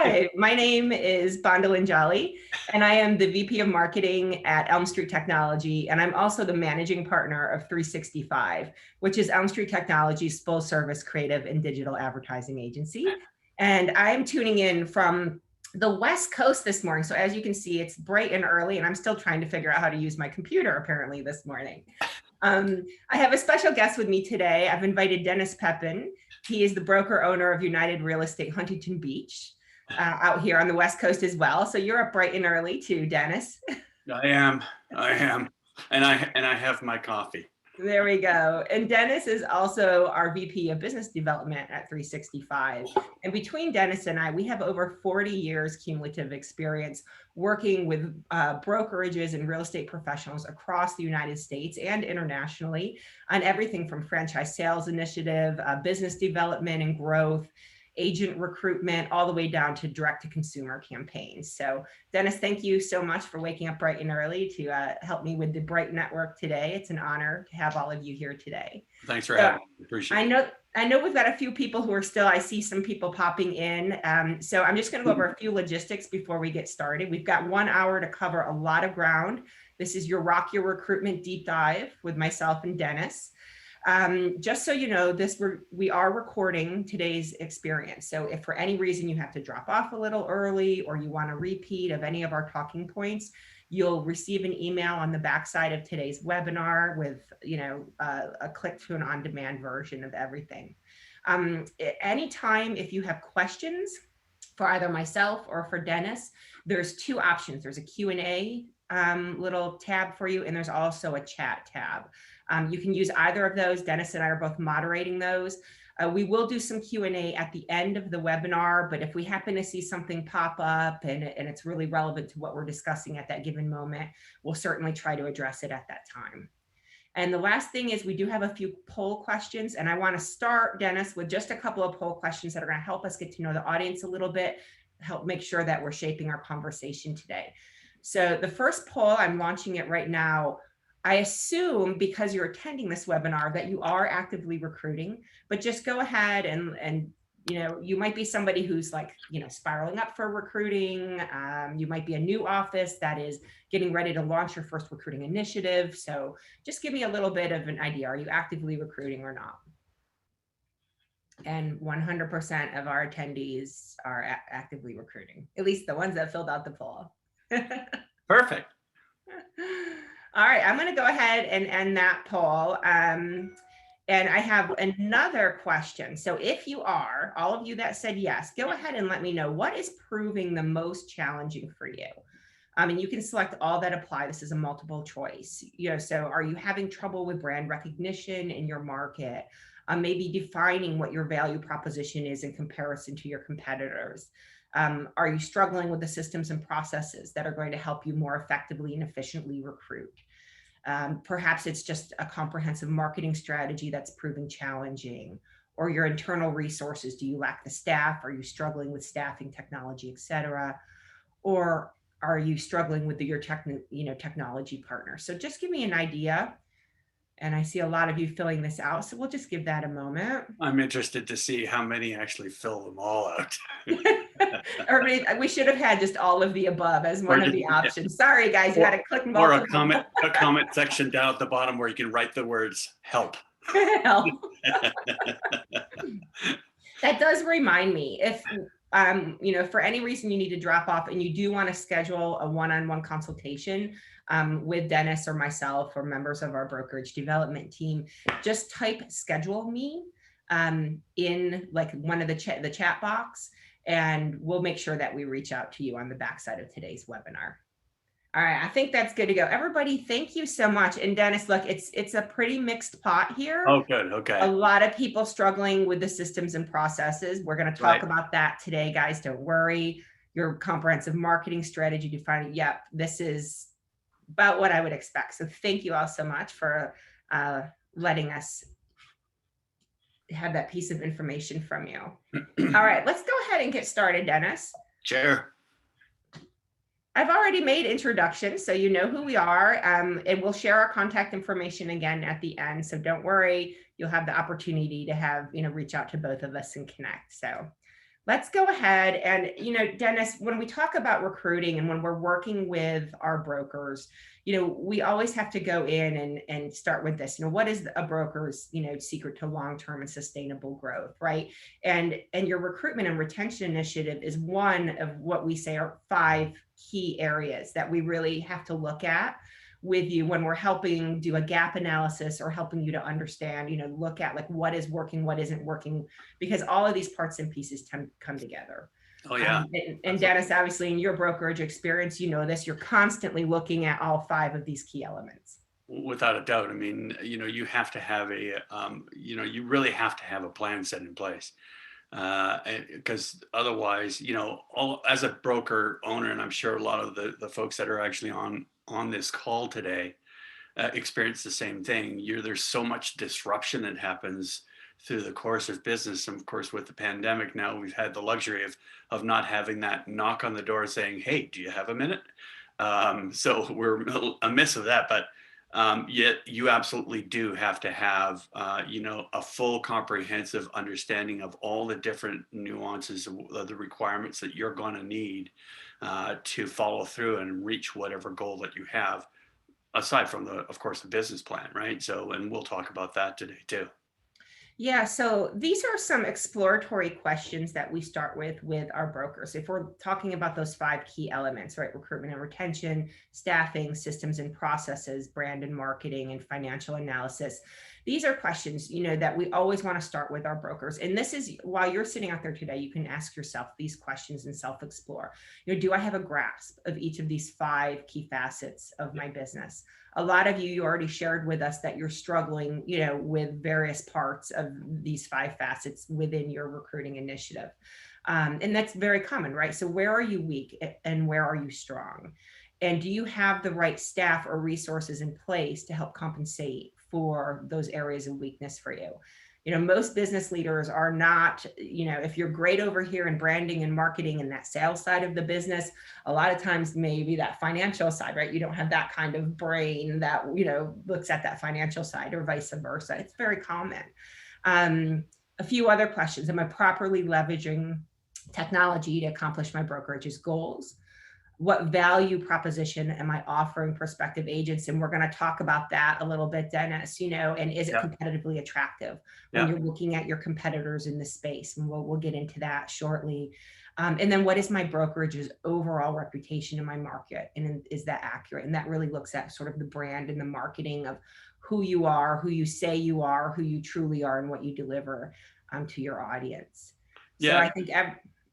Hi, my name is Bondilyn Jolly, and I am the VP of Marketing at Elm Street Technology, and I'm also the managing partner of 365, which is Elm Street Technology's full-service creative and digital advertising agency. And I'm tuning in from the West Coast this morning. So as you can see, it's bright and early, and I'm still trying to figure out how to use my computer apparently this morning. I have a special guest with me today. I've invited Dennis Pepin. He is the broker owner of United Real Estate Huntington Beach, out here on the West Coast as well. So you're up bright and early too, Dennis. I am, and I have my coffee. There we go. And Dennis is also our VP of Business Development at 365. And between Dennis and I, we have over 40 years cumulative experience working with brokerages and real estate professionals across the United States and internationally on everything from franchise sales initiative, business development and growth, agent recruitment, all the way down to direct to consumer campaigns. So Dennis, thank you so much for waking up bright and early to help me with the Bright Network today. It's an honor to have all of you here today. Thanks for having me. Appreciate it. I know we've got a few people who are still, I see some people popping in. So I'm just going to go over a few logistics before we get started. We've got 1 hour to cover a lot of ground. This is your Rock Your Recruitment deep dive with myself and Dennis. Just so you know, we are recording today's experience. So if for any reason you have to drop off a little early or you want a repeat of any of our talking points, you'll receive an email on the backside of today's webinar with, a click to an on-demand version of everything. Anytime if you have questions for either myself or for Dennis, there's two options. There's a Q&A little tab for you, and there's also a chat tab. You can use either of those. Dennis and I are both moderating those. We will do some Q&A at the end of the webinar, but if we happen to see something pop up and it's really relevant to what we're discussing at that given moment, we'll certainly try to address it at that time. And the last thing is we do have a few poll questions, and I want to start, Dennis, with just a couple of poll questions that are going to help us get to know the audience a little bit, help make sure that we're shaping our conversation today. So the first poll, I'm launching it right now. I assume because you're attending this webinar that you are actively recruiting, but just go ahead and you might be somebody who's like, spiraling up for recruiting. You might be a new office that is getting ready to launch your first recruiting initiative. So just give me a little bit of an idea. Are you actively recruiting or not? And 100% of our attendees are actively recruiting, at least the ones that filled out the poll. Perfect. All right, I'm going to go ahead and end that poll. And I have another question. So if you are, all of you that said yes, go ahead and let me know what is proving the most challenging for you. And you can select all that apply. This is a multiple choice. So are you having trouble with brand recognition in your market? Maybe defining what your value proposition is in comparison to your competitors. Are you struggling with the systems and processes that are going to help you more effectively and efficiently recruit? Perhaps it's just a comprehensive marketing strategy that's proving challenging, or your internal resources. Do you lack the staff? Are you struggling with staffing, technology, et cetera? Or are you struggling with your technology partner? So just give me an idea. And I see a lot of you filling this out, so we'll just give that a moment. I'm interested to see how many actually fill them all out. We should have had just all of the above as one of the options. Sorry, guys, you got to click or a comment section down at the bottom where you can write the words help. Help. That does remind me, if for any reason you need to drop off and you do want to schedule a one-on-one consultation with Dennis or myself or members of our brokerage development team, just type schedule me in like one of the chat box, and we'll make sure that we reach out to you on the backside of today's webinar. All right, I think that's good to go. Everybody, thank you so much. And Dennis, look, it's a pretty mixed pot here. Oh, good. Okay. A lot of people struggling with the systems and processes. We're going to talk about that today, guys. Don't worry. Your comprehensive marketing strategy defining. Yep, this is about what I would expect. So thank you all so much for letting us have that piece of information from you. All right, let's go ahead and get started, Dennis. Sure. I've already made introductions, so you know who we are, and we'll share our contact information again at the end. So don't worry, you'll have the opportunity to have, reach out to both of us and connect. So Let's go ahead and, Dennis, when we talk about recruiting and when we're working with our brokers, we always have to go in and start with this. What is a broker's, secret to long-term and sustainable growth, right? And your recruitment and retention initiative is one of what we say are 5 key areas that we really have to look at with you when we're helping do a gap analysis or helping you to understand, look at like what is working, what isn't working, because all of these parts and pieces come together. Oh yeah. And Dennis, obviously in your brokerage experience, this, you're constantly looking at all 5 of these key elements. Without a doubt. I mean, you have to have you really have to have a plan set in place. Because otherwise, as a broker owner, and I'm sure a lot of the folks that are actually on this call today experience the same thing. There's so much disruption that happens through the course of business. And of course, with the pandemic now, we've had the luxury of not having that knock on the door saying, "Hey, do you have a minute?" So we're amiss of that, but yet you absolutely do have to have, a full comprehensive understanding of all the different nuances of the requirements that you're going to need to follow through and reach whatever goal that you have, aside from of course, the business plan, right? So, and we'll talk about that today too. Yeah, so these are some exploratory questions that we start with our brokers. If we're talking about those 5 key elements, right? Recruitment and retention, staffing, systems and processes, brand and marketing, and financial analysis. These are questions, that we always want to start with our brokers. And this is, while you're sitting out there today, you can ask yourself these questions and self-explore. Do I have a grasp of each of these 5 key facets of my business? A lot of you already shared with us that you're struggling, with various parts of these 5 facets within your recruiting initiative. And that's very common, right? So where are you weak and where are you strong? And do you have the right staff or resources in place to help compensate for those areas of weakness for you? Most business leaders are not, if you're great over here in branding and marketing and that sales side of the business, a lot of times maybe that financial side, right? You don't have that kind of brain that, looks at that financial side, or vice versa. It's very common. A few other questions. Am I properly leveraging technology to accomplish my brokerage's goals? What value proposition am I offering prospective agents? And we're going to talk about that a little bit, Dennis, and is it competitively attractive when you're looking at your competitors in the space? And we'll get into that shortly. And then what is my brokerage's overall reputation in my market? And is that accurate? And that really looks at sort of the brand and the marketing of who you are, who you say you are, who you truly are, and what you deliver to your audience. So I think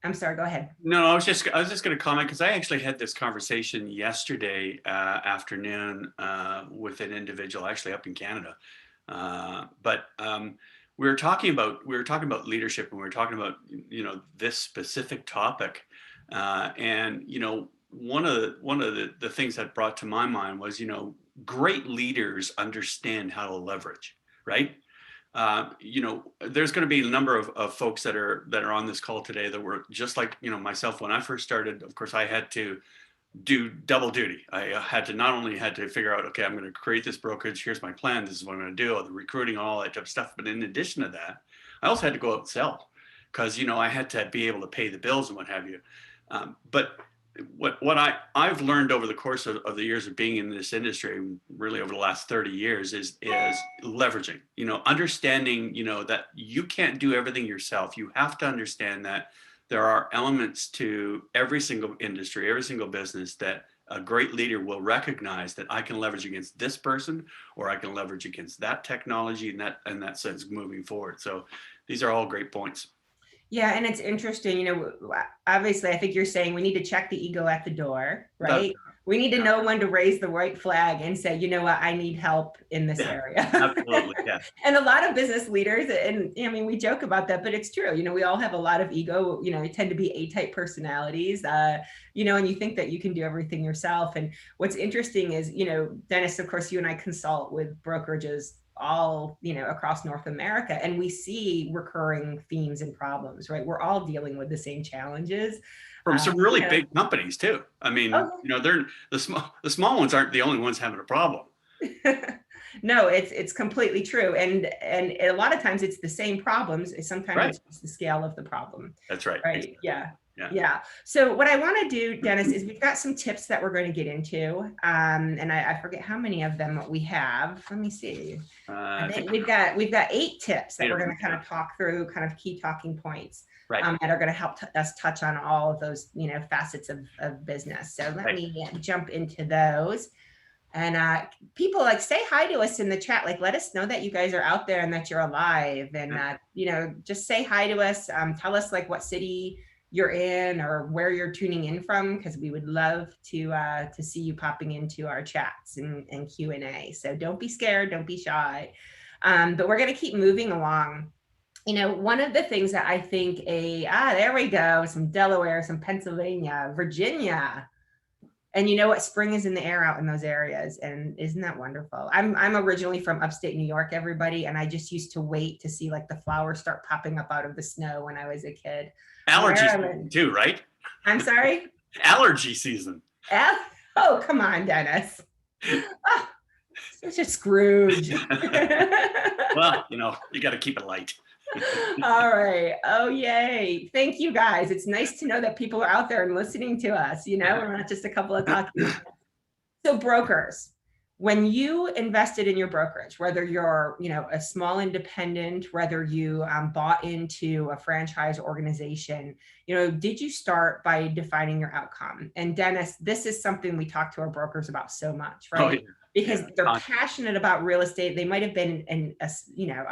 I'm sorry, go ahead. No, I was just going to comment, because I actually had this conversation yesterday afternoon with an individual actually up in Canada. But we were talking about leadership, and we were talking about this specific topic. And one of the things that brought to my mind was great leaders understand how to leverage, right? There's going to be a number of folks that are on this call today that were just like, myself. When I first started, of course, I had to do double duty. I had to not only had to figure out, okay, I'm going to create this brokerage. Here's my plan. This is what I'm going to do. The recruiting, all that type of stuff. But in addition to that, I also had to go out and sell, because, I had to be able to pay the bills and what have you. But what I've learned over the course of the years of being in this industry, really over the last 30 years, is leveraging, understanding, that you can't do everything yourself. You have to understand that there are elements to every single industry, every single business, that a great leader will recognize that I can leverage against this person, or I can leverage against that technology, and that sense moving forward. So these are all great points. Yeah, and it's interesting, obviously, I think you're saying we need to check the ego at the door, right? We need to know when to raise the white flag and say, you know what, I need help in this area. Absolutely, yeah. And a lot of business leaders, and we joke about that, but it's true. We all have a lot of ego, tend to be A-type personalities, and you think that you can do everything yourself. And what's interesting is, Dennis, of course, you and I consult with brokerages all, across North America, and we see recurring themes and problems, right? We're all dealing with the same challenges. From some really big companies too. I mean, they're the small ones aren't the only ones having a problem. No, it's completely true. And a lot of times it's the same problems. Sometimes Right. it's just the scale of the problem. That's right. Right. Exactly. Yeah. Yeah. Yeah. So what I want to do, Dennis, is we've got some tips that we're going to get into. And I forget how many of them we have. Let me see. I I think think we've got 8 tips that eight we're of going them. to kind of talk through, kind of key talking points Right. that are going to help us touch on all of those, facets of business. So let Right. me jump into those. And people like say hi to us in the chat, like let us know that you guys are out there and that you're alive. And just say hi to us. Tell us like what city you're in or where you're tuning in from, because we would love to see you popping into our chats and Q&A. So don't be scared, don't be shy. But we're going to keep moving along. One of the things that I think there we go, some Delaware, some Pennsylvania, Virginia. And you know what? Spring is in the air out in those areas. And isn't that wonderful? I'm originally from upstate New York, everybody. And I just used to wait to see like the flowers start popping up out of the snow when I was a kid. Allergy season Maryland. too, right? I'm sorry? Allergy season. Oh, come on, Dennis. Oh, such a Scrooge. Well, you got to keep it light. All right. Oh, yay. Thank you, guys. It's nice to know that people are out there and listening to us. We're not just a couple of talking. So brokers, when you invested in your brokerage, whether you're, a small independent, whether you bought into a franchise organization, did you start by defining your outcome? And Dennis, this is something we talk to our brokers about so much, right? Oh, yeah. Because they're passionate about real estate. They might have been a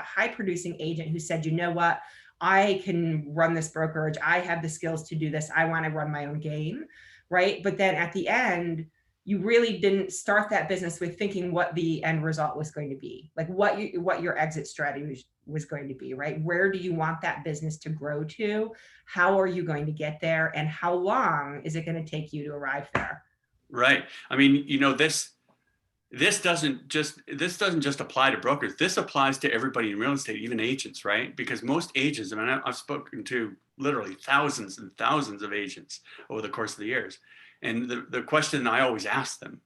high producing agent who said, you know what, I can run this brokerage. I have the skills to do this. I want to run my own game, right? But then at the end, you really didn't start that business with thinking what the end result was going to be, like what your exit strategy was going to be, right? Where do you want that business to grow to? How are you going to get there? And how long is it going to take you to arrive there? Right. I mean, this doesn't just apply to brokers. This applies to everybody in real estate, even agents, right? Because most agents, I mean, I've spoken to literally thousands and thousands of agents over the course of the years. And the question I always ask them,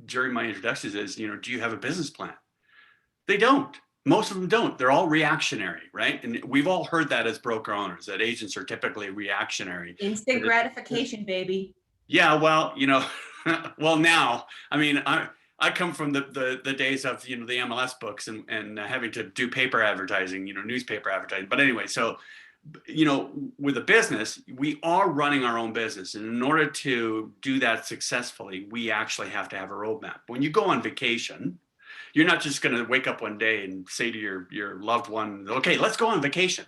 during my introductions is, do you have a business plan? They don't. Most of them don't. They're all reactionary, right? And we've all heard that as broker owners, that agents are typically reactionary. Instant gratification, baby. Yeah, well, well, now, I mean, I come from the days of, the MLS books and having to do paper advertising, newspaper advertising. But anyway, so, with a business, we are running our own business. And in order to do that successfully, we actually have to have a roadmap. When you go on vacation, you're not just going to wake up one day and say to your loved one, okay, let's go on vacation,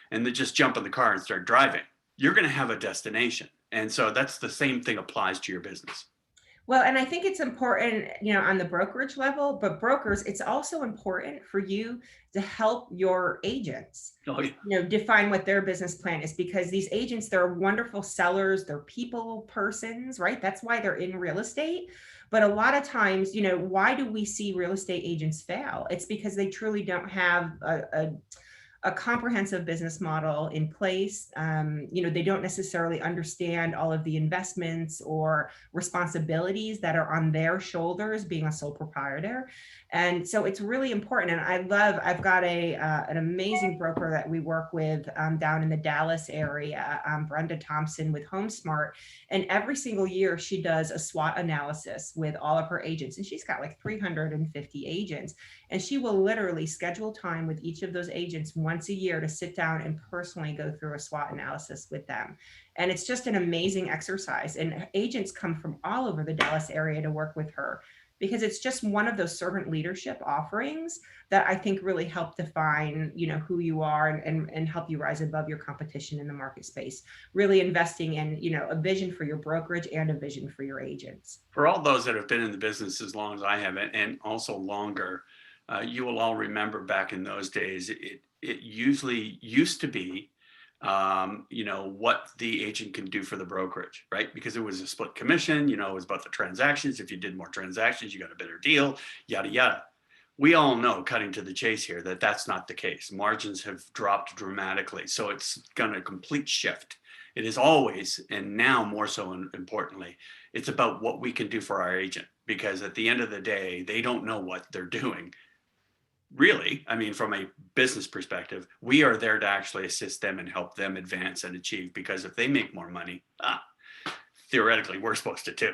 and then just jump in the car and start driving. You're going to have a destination. And so that's the same thing applies to your business. Well, and I think it's important, on the brokerage level, but brokers, it's also important for you to help your agents, define what their business plan is, because these agents, they're wonderful sellers, they're people persons, right? That's why they're in real estate. But a lot of times, why do we see real estate agents fail? It's because they truly don't have a comprehensive business model in place. They don't necessarily understand all of the investments or responsibilities that are on their shoulders being a sole proprietor. And so it's really important. And I've got an amazing broker that we work with down in the Dallas area, Brenda Thompson with HomeSmart. And every single year she does a SWOT analysis with all of her agents. And she's got like 350 agents. And she will literally schedule time with each of those agents once a year to sit down and personally go through a SWOT analysis with them. And it's just an amazing exercise. And agents come from all over the Dallas area to work with her, because it's just one of those servant leadership offerings that I think really help define, who you are and help you rise above your competition in the market space, really investing in, a vision for your brokerage and a vision for your agents. For all those that have been in the business as long as I have, and also longer, you will all remember back in those days, it usually used to be, what the agent can do for the brokerage, right? Because it was a split commission, it was about the transactions. If you did more transactions, you got a better deal, yada, yada. We all know, cutting to the chase here, that that's not the case. Margins have dropped dramatically. So it's going to complete shift. It is always, and now more so importantly, it's about what we can do for our agent, because at the end of the day, they don't know what they're doing. Really, I mean, from a business perspective, we are there to actually assist them and help them advance and achieve, because if they make more money, theoretically, we're supposed to too.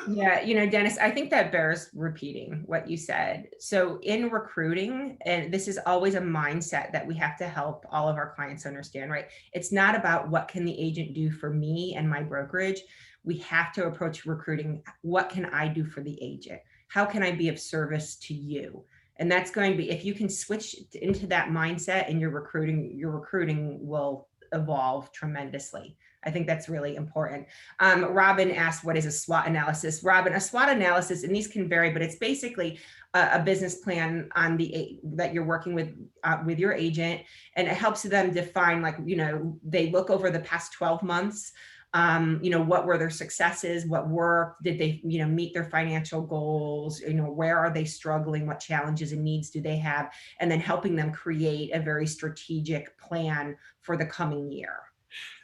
Yeah, you know, Dennis, I think that bears repeating what you said. So in recruiting, and this is always a mindset that we have to help all of our clients understand, right? It's not about what can the agent do for me and my brokerage. We have to approach recruiting. What can I do for the agent? How can I be of service to you? And that's going to be, if you can switch into that mindset in your recruiting will evolve tremendously. I think that's really important. Robin asked, what is a SWOT analysis? Robin, a SWOT analysis, and these can vary, but it's basically a business plan on that you're working with your agent, and it helps them define, like, you know, they look over the past 12 months, you know, what were their successes, what worked, did they, you know, meet their financial goals, you know, where are they struggling, what challenges and needs do they have, and then helping them create a very strategic plan for the coming year.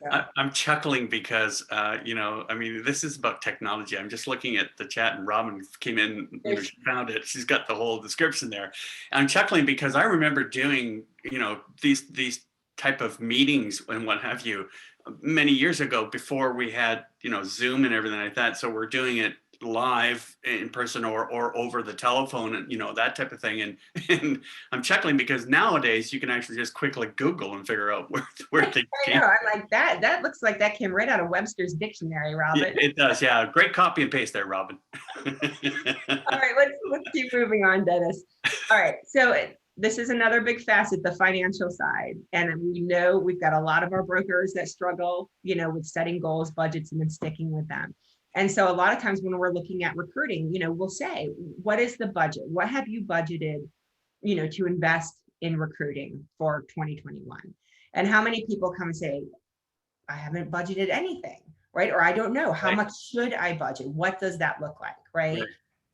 So. I'm chuckling because, you know, I mean, this is about technology. I'm just looking at the chat, and Robin came in, you know, she found it. She's got the whole description there. I'm chuckling because I remember doing, you know, these type of meetings and what have you many years ago, before we had, you know, Zoom and everything like that. So we're doing it live in person or over the telephone, and, you know, that type of thing. And I'm chuckling because nowadays you can actually just quickly Google and figure out where things I came. know, I'm like, that looks like that came right out of Webster's dictionary, Robin. It does, yeah. Great copy and paste there, Robin. All right, let's keep moving on, Dennis. All right, so this is another big facet, the financial side. And we know we've got a lot of our brokers that struggle, you know, with setting goals, budgets, and then sticking with them. And so a lot of times when we're looking at recruiting, you know, we'll say, what is the budget? What have you budgeted, you know, to invest in recruiting for 2021? And how many people come and say, I haven't budgeted anything, right? Or I don't know, how much should I budget? What does that look like, right?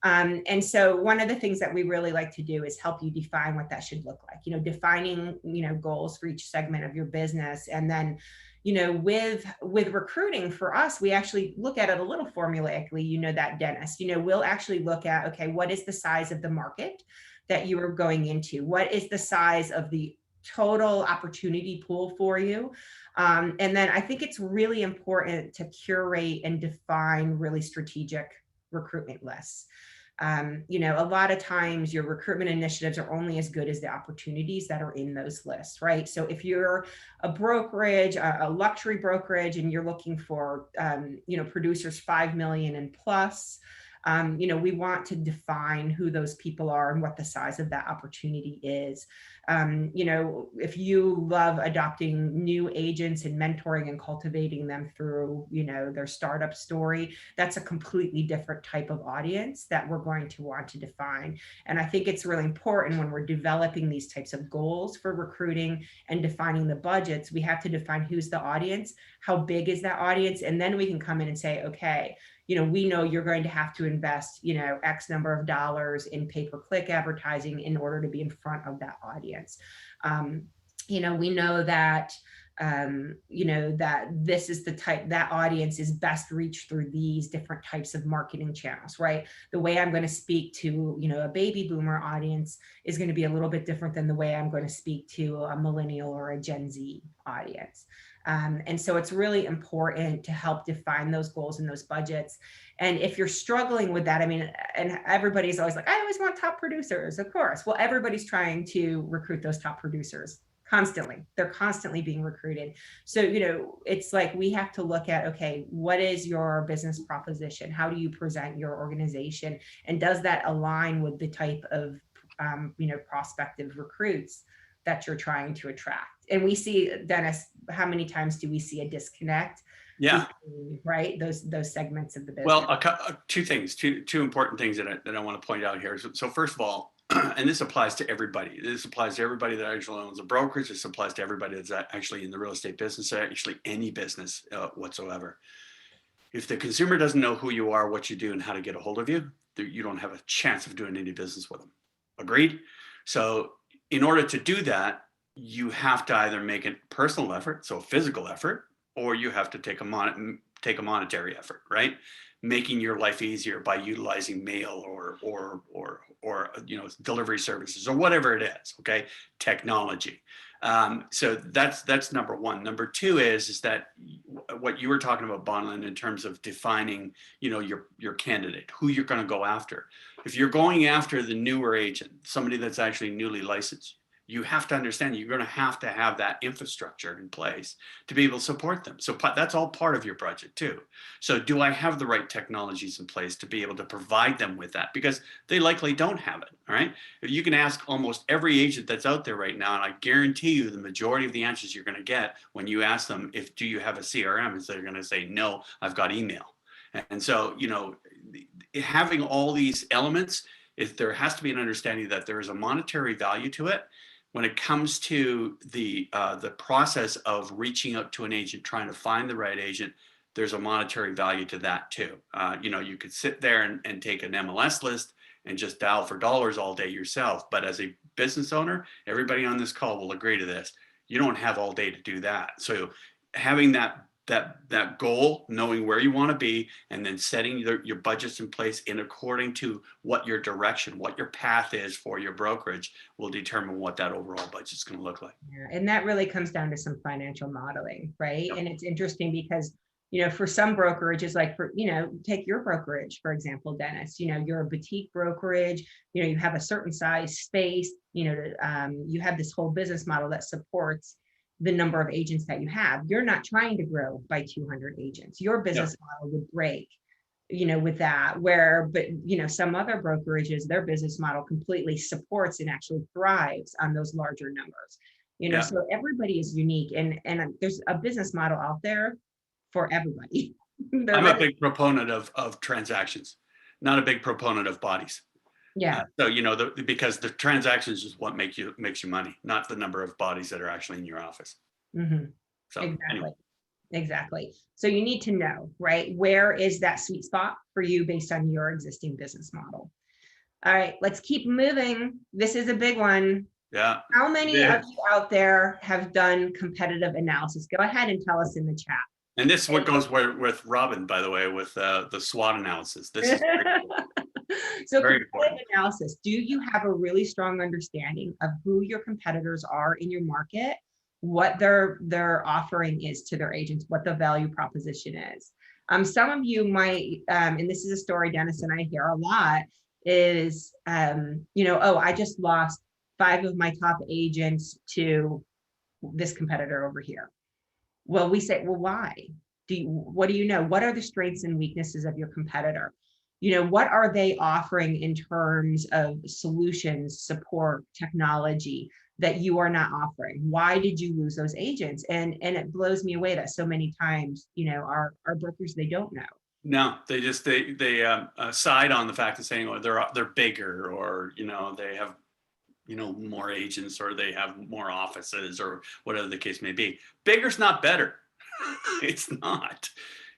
And so one of the things that we really like to do is help you define what that should look like, you know, defining, you know, goals for each segment of your business. And then, you know, with recruiting, for us, we actually look at it a little formulaically, you know, that, Dennis, you know, we'll actually look at, okay, what is the size of the market that you are going into? What is the size of the total opportunity pool for you? And then I think it's really important to curate and define really strategic recruitment lists. You know, a lot of times your recruitment initiatives are only as good as the opportunities that are in those lists, right? So if you're a brokerage, a luxury brokerage, and you're looking for, you know, producers 5 million and plus, you know, we want to define who those people are and what the size of that opportunity is. You know, if you love adopting new agents and mentoring and cultivating them through, you know, their startup story, that's a completely different type of audience that we're going to want to define. And I think it's really important when we're developing these types of goals for recruiting and defining the budgets, we have to define who's the audience, how big is that audience, and then we can come in and say, okay, you know, we know you're going to have to invest, you know, X number of dollars in pay-per-click advertising in order to be in front of that audience. You know, we know that, you know, that this is the type, that audience is best reached through these different types of marketing channels, right? The way I'm going to speak to, you know, a baby boomer audience is going to be a little bit different than the way I'm going to speak to a millennial or a Gen Z audience. And so it's really important to help define those goals and those budgets. And if you're struggling with that, I mean, and everybody's always like, I always want top producers, of course. Well, everybody's trying to recruit those top producers constantly. They're constantly being recruited. So, you know, it's like we have to look at, okay, what is your business proposition? How do you present your organization? And does that align with the type of, you know, prospective recruits that you're trying to attract? And we see, Dennis, how many times do we see a disconnect? Yeah. Between, right, those segments of the business. Well, two things, two important things that I want to point out here. So first of all, and this applies to everybody. This applies to everybody that actually owns a brokerage. This applies to everybody that's actually in the real estate business, actually any business whatsoever. If the consumer doesn't know who you are, what you do, and how to get a hold of you, you don't have a chance of doing any business with them. Agreed? So in order to do that, you have to either make a personal effort, so a physical effort, or you have to take a monetary effort, right? Making your life easier by utilizing mail or delivery services or whatever it is. Okay, technology. So that's number one. Number two is that what you were talking about, Bondilyn, in terms of defining, your candidate, who you're going to go after. If you're going after the newer agent, somebody that's actually newly licensed, you have to understand you're going to have that infrastructure in place to be able to support them. So that's all part of your budget too. So do I have the right technologies in place to be able to provide them with that? Because they likely don't have it. All right. You can ask almost every agent that's out there right now, and I guarantee you the majority of the answers you're going to get when you ask them, do you have a CRM, is they're going to say, no, I've got email. And so, having all these elements, if there has to be an understanding that there is a monetary value to it. When it comes to the process of reaching out to an agent, trying to find the right agent, there's a monetary value to that too. You could sit there and take an MLS list and just dial for dollars all day yourself. But as a business owner, everybody on this call will agree to this. You don't have all day to do that. So having that goal, knowing where you want to be, and then setting your budgets in place in according to what your direction, what your path is for your brokerage, will determine what that overall budget is going to look like. Yeah, and that really comes down to some financial modeling, right? Yep. And it's interesting because, for some brokerages, like take your brokerage, for example, Dennis, you're a boutique brokerage, you have a certain size space, you have this whole business model that supports the number of agents that you have. You're not trying to grow by 200 agents. Your business model would break, with that, but some other brokerages, their business model completely supports and actually thrives on those larger numbers. So everybody is unique, and there's a business model out there for everybody. I'm a big proponent of transactions, not a big proponent of bodies. Yeah. So because the transactions is what makes you money, not the number of bodies that are actually in your office. Mm-hmm. So exactly. Anyway. Exactly. So you need to know, right? Where is that sweet spot for you based on your existing business model? All right, let's keep moving. This is a big one. Yeah. How many of you out there have done competitive analysis? Go ahead and tell us in the chat. And this is what goes with Robin, by the way, with the SWOT analysis. This is so very competitive important. analysis. Do you have a really strong understanding of who your competitors are in your market, what their offering is to their agents, what the value proposition is? Some of you might, and this is a story, Dennis, and I hear a lot, is, I just lost 5 of my top agents to this competitor over here. Well, we say, well, why? What do you know? What are the strengths and weaknesses of your competitor? What are they offering in terms of solutions, support, technology that you are not offering? Why did you lose those agents? And it blows me away that so many times, our brokers, they don't know. No, they just they side on the fact of saying, oh, they're bigger, or they have more agents, or they have more offices, or whatever the case may be. Bigger's not better. It's not.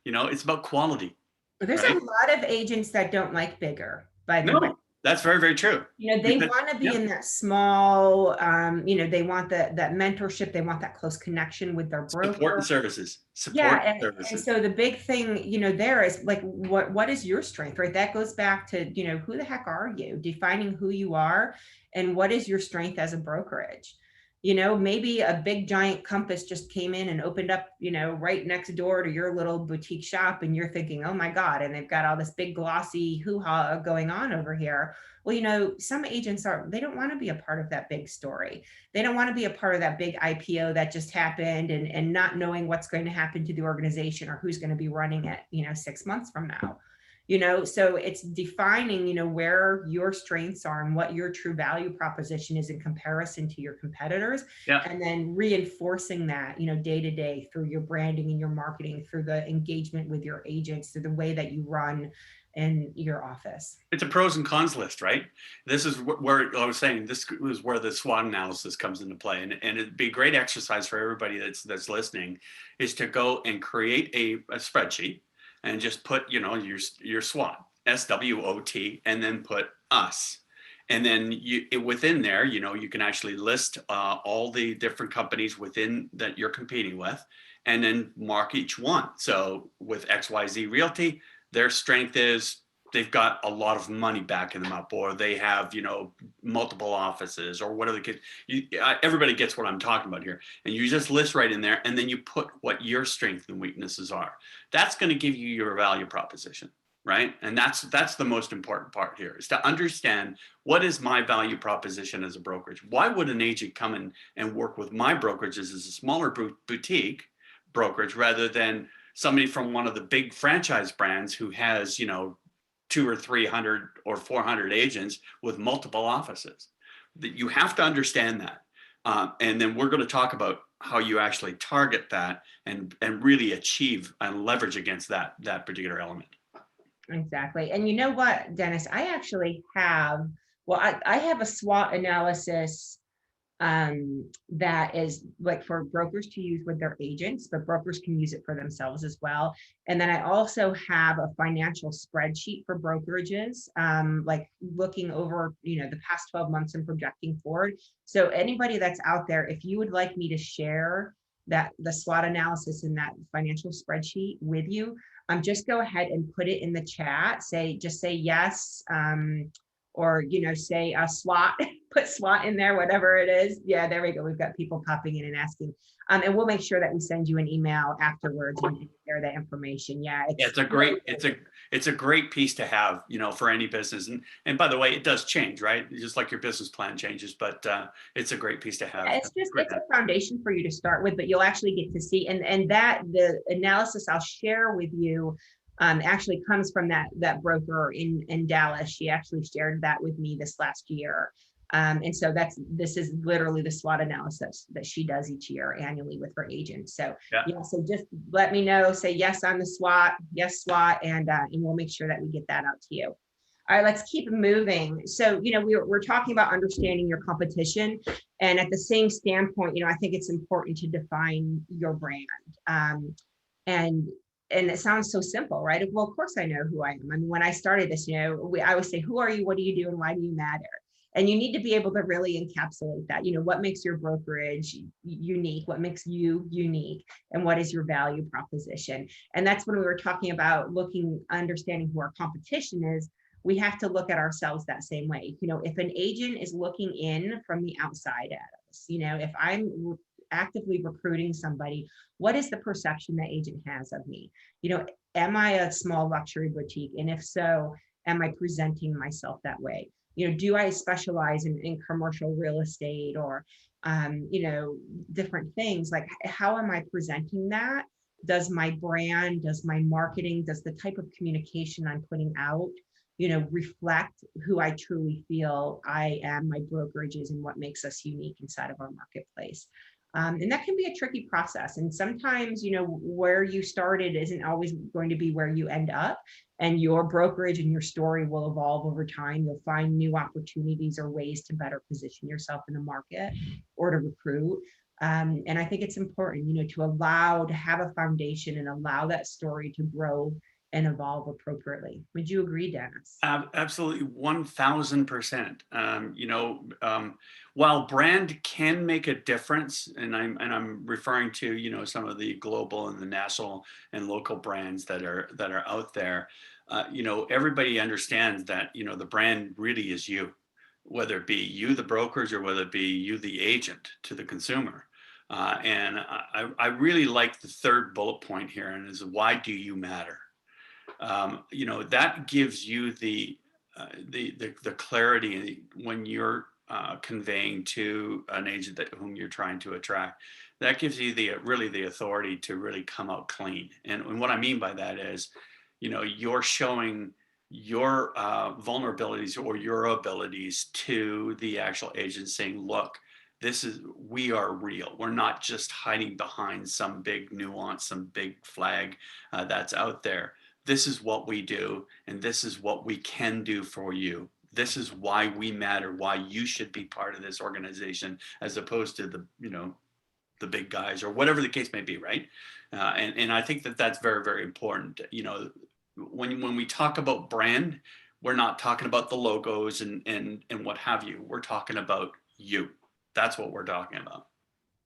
It's about quality. There's right? a lot of agents that don't like bigger, by the way. That's very, very true. They want to be in that small, they want that mentorship. They want that close connection with their broker. Support and services. And so the big thing, there is like, what is your strength, right? That goes back to, who the heck are you? Defining who you are and what is your strength as a brokerage. Maybe a big giant Compass just came in and opened up, right next door to your little boutique shop, and you're thinking, oh my God, and they've got all this big glossy hoo-ha going on over here. Well, some agents they don't want to be a part of that big story. They don't want to be a part of that big IPO that just happened, and not knowing what's going to happen to the organization or who's going to be running it, 6 months from now. So it's defining, where your strengths are and what your true value proposition is in comparison to your competitors. Yeah. And then reinforcing that, day to day through your branding and your marketing, through the engagement with your agents, through the way that you run in your office. It's a pros and cons list, right? This is where I was saying, this is where the SWOT analysis comes into play. And it'd be a great exercise for everybody that's listening, is to go and create a spreadsheet and just put, your SWOT, SWOT, and then put us. And then within there, you can actually list all the different companies within that you're competing with, and then mark each one. So with XYZ Realty, their strength is they've got a lot of money backing them up, or they have, multiple offices, or whatever the case. Everybody gets what I'm talking about here. And you just list right in there, and then you put what your strengths and weaknesses are. That's going to give you your value proposition, right? And that's the most important part here, is to understand, what is my value proposition as a brokerage? Why would an agent come in and work with my brokerages as a smaller boutique brokerage rather than somebody from one of the big franchise brands who has, 200 or 300 or 400 agents with multiple offices? That you have to understand that. And then we're going to talk about how you actually target that and really achieve and leverage against that particular element. Exactly. And you know what, Dennis, I actually have, I have a SWOT analysis that is like for brokers to use with their agents, but brokers can use it for themselves as well. And then I also have a financial spreadsheet for brokerages, like looking over, the past 12 months and projecting forward. So anybody that's out there, if you would like me to share the SWOT analysis in that financial spreadsheet with you, just go ahead and put it in the chat. Just say yes, or say SWOT, put SWOT in there, whatever it is. Yeah, there we go. We've got people popping in and asking, and we'll make sure that we send you an email afterwards when you share that information. Yeah, it's a great piece to have, for any business. And by the way, it does change, right? Just like your business plan changes, but it's a great piece to have. Yeah, it's a foundation for you to start with, but you'll actually get to see, and that the analysis I'll share with you actually comes from that broker in Dallas. She actually shared that with me this last year. And so this is literally the SWOT analysis that she does each year annually with her agents. So yeah, so just let me know, say yes on the SWOT, yes SWOT, and we'll make sure that we get that out to you. All right, let's keep moving. So, we're talking about understanding your competition, and at the same standpoint, I think it's important to define your brand. And it sounds so simple, right? Well, of course I know who I am. I mean, when I started this, I always say, who are you? What do you do? And why do you matter? And you need to be able to really encapsulate that. What makes your brokerage unique? What makes you unique? And what is your value proposition? And that's when we were talking about understanding who our competition is. We have to look at ourselves that same way. If an agent is looking in from the outside at us, if I'm actively recruiting somebody, what is the perception that agent has of me? Am I a small luxury boutique? And if so, am I presenting myself that way? Do I specialize in commercial real estate or, different things? Like, how am I presenting that? Does my brand, does my marketing, does the type of communication I'm putting out, reflect who I truly feel I am, my brokerages, and what makes us unique inside of our marketplace? And that can be a tricky process. And sometimes, where you started isn't always going to be where you end up. And your brokerage and your story will evolve over time. You'll find new opportunities or ways to better position yourself in the market or to recruit. And I think it's important, to have a foundation and allow that story to grow and evolve appropriately. Would you agree, Dennis? Absolutely, 1000%. While brand can make a difference, and I'm referring to some of the global and the national and local brands that are out there. Everybody understands that the brand really is you, whether it be you the brokers or whether it be you the agent to the consumer. And I really like the third bullet point here, and is, why do you matter? That gives you the clarity when you're conveying to an agent whom you're trying to attract. That gives you the authority to really come out clean. And what I mean by that is, you're showing your vulnerabilities or your abilities to the actual agent, saying, look, we are real. We're not just hiding behind some big nuance, some big flag that's out there. This is what we do, and this is what we can do for you. This is why we matter, why you should be part of this organization, as opposed to the big guys or whatever the case may be, right? And I think that's very, very important. When we talk about brand, we're not talking about the logos and what have you. We're talking about you. That's what we're talking about.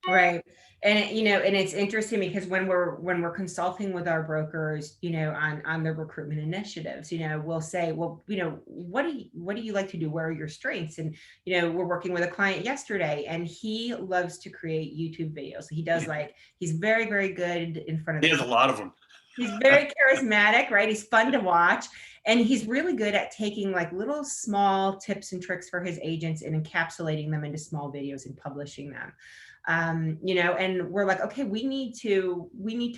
Right. And and it's interesting because when we're consulting with our brokers, on their recruitment initiatives, we'll say, well, what do you like to do? Where are your strengths? And we're working with a client yesterday, and he loves to create YouTube videos. He does, like, he's very, very good in front of He the has a camera. lot of them. He's very charismatic, right? He's fun to watch. And he's really good at taking, like, little small tips and tricks for his agents and encapsulating them into small videos and publishing them. And we're like, okay, we need to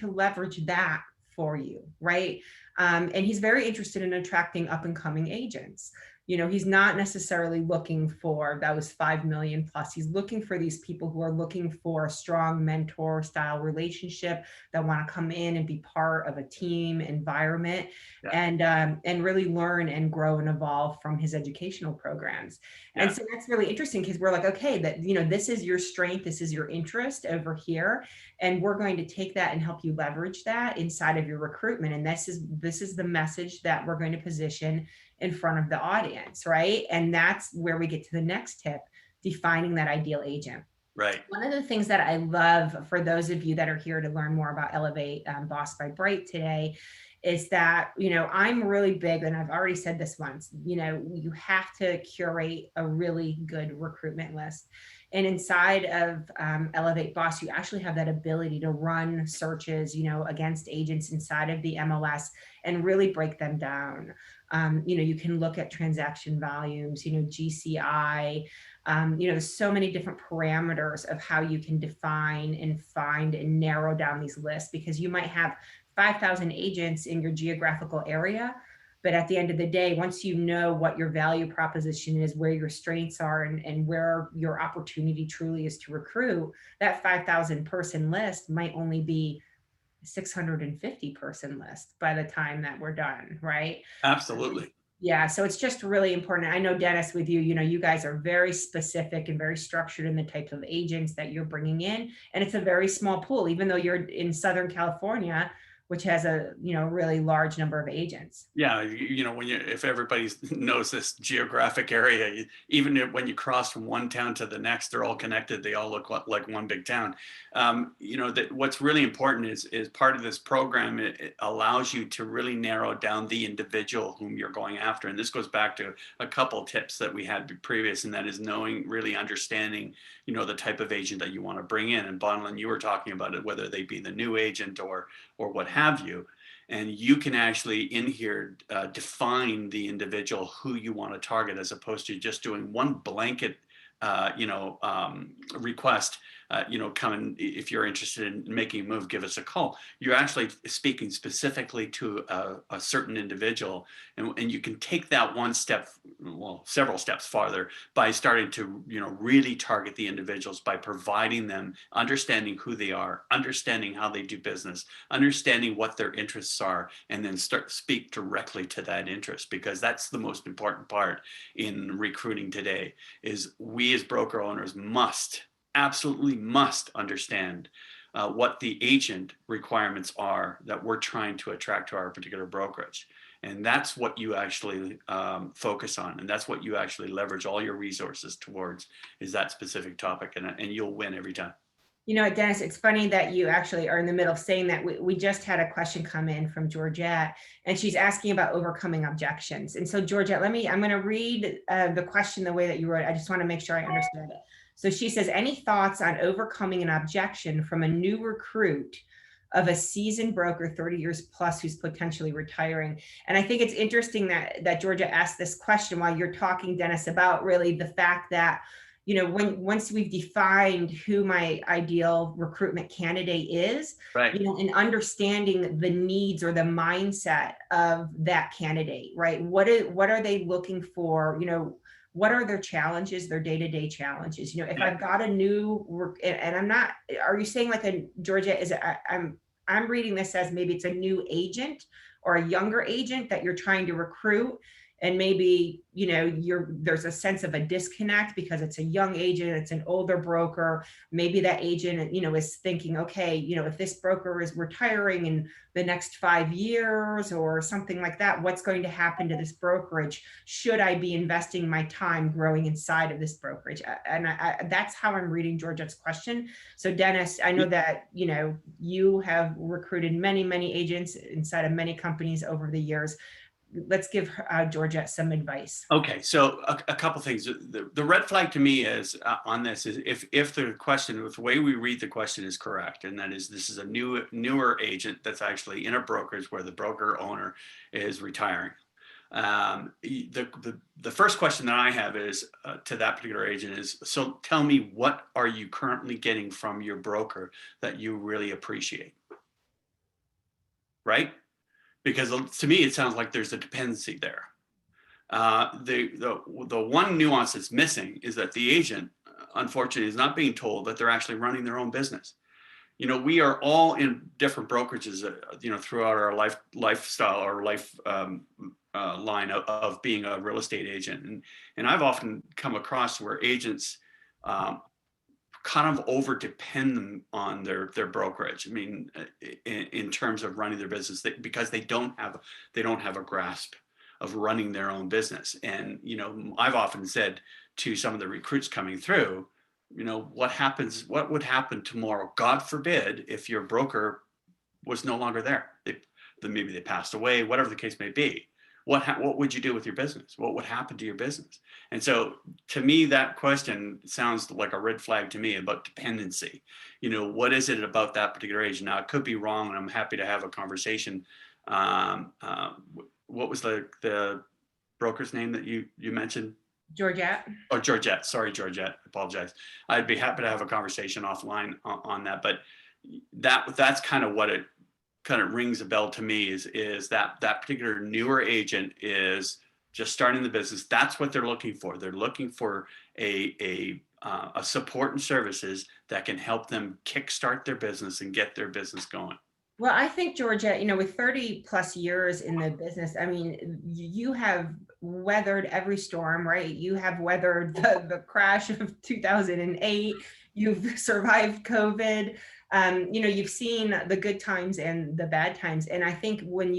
leverage that for you, right? And he's very interested in attracting up and coming agents. He's not necessarily looking for those 5 million plus. He's looking for these people who are looking for a strong mentor style relationship, that want to come in and be part of a team environment, Yeah. and really learn and grow and evolve from his educational programs. And Yeah. so that's really interesting, because we're like, okay, that, this is your strength, this is your interest over here. And we're going to take that and help you leverage that inside of your recruitment. And this is the message that we're going to position in front of the audience, right? And that's where we get to the next tip: defining that ideal agent. Right. One of the things that I love, for those of you that are here to learn more about Elevate Boss by Bright today, is that, I'm really big, and I've already said this once, you have to curate a really good recruitment list. And inside of Elevate Boss, you actually have that ability to run searches, against agents inside of the MLS, and really break them down. You can look at transaction volumes, GCI. There's so many different parameters of how you can define and find and narrow down these lists, because you might have 5,000 agents in your geographical area. But at the end of the day, once you know what your value proposition is, where your strengths are, and where your opportunity truly is to recruit, that 5,000 person list might only be 650 person list by the time that we're done, right? Absolutely. Yeah, so it's just really important. I know, Dennis, with you, you guys are very specific and very structured in the types of agents that you're bringing in, and it's a very small pool, even though you're in Southern California, which has a really large number of agents. Yeah, if everybody knows this geographic area, even when you cross from one town to the next, they're all connected. They all look like one big town. That what's really important is part of this program. It allows you to really narrow down the individual whom you're going after. And this goes back to a couple tips that we had previous, and that is really understanding, the type of agent that you want to bring in. And Bondilyn, you were talking about it, whether they be the new agent or what have you. And you can actually in here define the individual who you want to target, as opposed to just doing one blanket request. Come and, if you're interested in making a move, give us a call. You're actually speaking specifically to a certain individual, and you can take that one step, well, several steps farther, by starting to really target the individuals by providing them understanding who they are, understanding how they do business, understanding what their interests are, and then speak directly to that interest, because that's the most important part in recruiting today. Is we as broker owners absolutely must understand what the agent requirements are that we're trying to attract to our particular brokerage. And that's what you actually focus on. And that's what you actually leverage all your resources towards, is that specific topic. And you'll win every time. Dennis, it's funny that you actually are in the middle of saying that. We just had a question come in from Georgette, and she's asking about overcoming objections. And so, Georgette, I'm going to read the question the way that you wrote it. I just want to make sure I understand it. So she says, any thoughts on overcoming an objection from a new recruit of a seasoned broker, 30 years plus, who's potentially retiring? And I think it's interesting that Georgia asked this question while you're talking, Dennis, about really the fact that once we've defined who my ideal recruitment candidate is, right, and understanding the needs or the mindset of that candidate, right? What are they looking for? What are their challenges, their day-to-day challenges? If I've got a new and I'm not, are you saying, like, a Georgia, I'm reading this as maybe it's a new agent or a younger agent that you're trying to recruit, and maybe, there's a sense of a disconnect because it's a young agent, it's an older broker. Maybe that agent, is thinking, okay, if this broker is retiring in the next 5 years or something like that, what's going to happen to this brokerage? Should I be investing my time growing inside of this brokerage? And that's how I'm reading Georgette's question. So Dennis, I know that, you have recruited many agents inside of many companies over the years. Let's give Georgette some advice. Okay, so a couple things. The red flag to me is on this is if the question, if the way we read the question is correct, and that is this is a newer agent that's actually in a brokerage where the broker owner is retiring. The first question that I have is to that particular agent is, so tell me, what are you currently getting from your broker that you really appreciate? Right? Because to me, it sounds like there's a dependency there. The one nuance that's missing is that the agent, unfortunately, is not being told that they're actually running their own business. We are all in different brokerages, throughout our lifestyle or life line of being a real estate agent. And I've often come across where agents kind of over depend on their brokerage. I mean, in terms of running their business, because they don't have a grasp of running their own business. And I've often said to some of the recruits coming through, what would happen tomorrow, God forbid, if your broker was no longer there? Maybe they passed away, whatever the case may be. What would you do with your business? What would happen to your business? And so to me, that question sounds like a red flag to me about dependency. What is it about that particular agent? Now, it could be wrong, and I'm happy to have a conversation. What was the broker's name that you mentioned? Georgette. Oh, Georgette. Sorry, Georgette. I apologize. I'd be happy to have a conversation offline on that. But that's kind of what it kind of rings a bell to me is that particular newer agent is just starting the business. That's what they're looking for. They're looking for a support and services that can help them kickstart their business and get their business going. Well, I think, Georgette, with 30 plus years in the business, I mean, you have weathered every storm, right? You have weathered the crash of 2008. You've survived COVID. You've seen the good times and the bad times. And I think when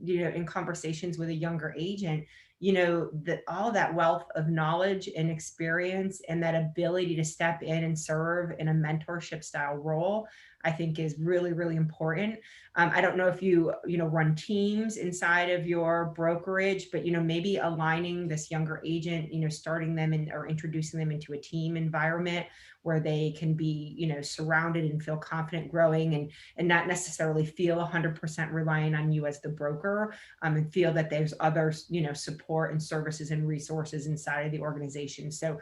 in conversations with a younger agent, that all that wealth of knowledge and experience and that ability to step in and serve in a mentorship style role, I think is really, really important. I don't know if you run teams inside of your brokerage, but, maybe aligning this younger agent, starting them or introducing them into a team environment where they can be, surrounded and feel confident growing and not necessarily feel 100% relying on you as the broker, and feel that there's other, support and services and resources inside of the organization. So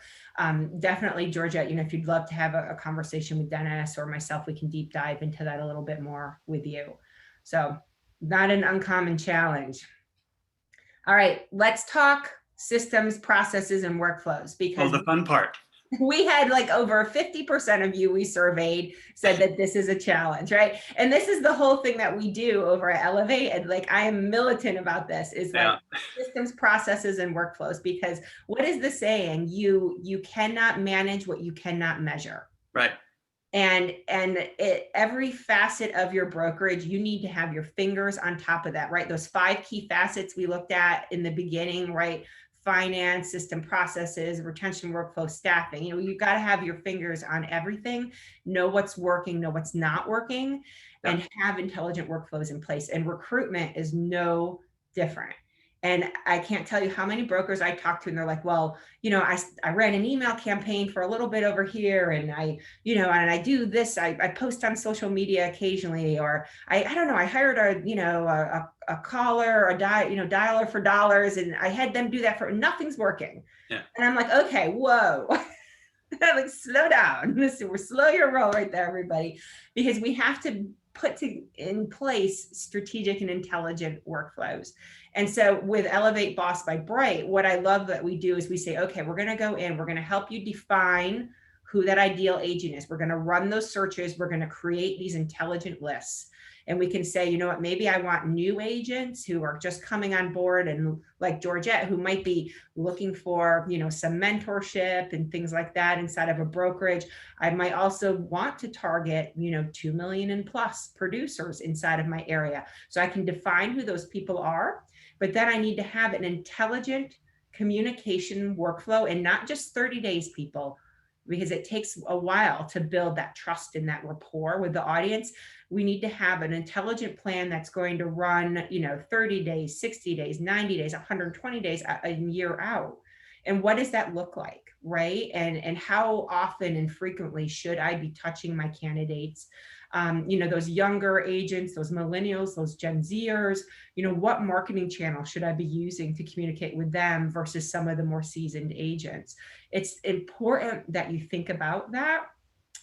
definitely, Georgette, if you'd love to have a conversation with Dennis or myself, we can deep dive into that a little bit more with you. So not an uncommon challenge. All right, let's talk systems, processes, and workflows, because the fun part. We had like over 50% of you we surveyed said that this is a challenge, right? And this is the whole thing that we do over at Elevate. And like, I am militant about this, is like systems, processes, and workflows, because what is the saying? You cannot manage what you cannot measure. Right. And every facet of your brokerage, you need to have your fingers on top of that, right? Those 5 key facets we looked at in the beginning, right? Finance, system, processes, retention, workflow, staffing. You've got to have your fingers on everything, know what's working, know what's not working, and have intelligent workflows in place. And recruitment is no different. And I can't tell you how many brokers I talk to, and they're like, well, I ran an email campaign for a little bit over here, and I do this, I post on social media occasionally, or I don't know, I hired a caller, a dialer for dollars, and I had them do that for nothing's working. Yeah. And I'm like, okay, whoa. Like, slow down. We're slow your roll right there, everybody, because we have to put in place strategic and intelligent workflows. And so with Elevate Boss by Bright, what I love that we do is we say, okay, we're going to go in, we're going to help you define who that ideal agent is. We're going to run those searches. We're going to create these intelligent lists. And we can say, you know what, maybe I want new agents who are just coming on board, and like Georgette, who might be looking for, you know, some mentorship and things like that inside of a brokerage. I might also want to target, you know, 2 million and plus producers inside of my area. So I can define who those people are, but then I need to have an intelligent communication workflow, and not just 30 days, people, because it takes a while to build that trust and that rapport with the audience. We need to have an intelligent plan that's going to run, you know, 30 days, 60 days, 90 days, 120 days, a year out. And what does that look like, right? And how often and frequently should I be touching my candidates? You know, those younger agents, those millennials, those Gen Zers, you know, what marketing channel should I be using to communicate with them versus some of the more seasoned agents? It's important that you think about that.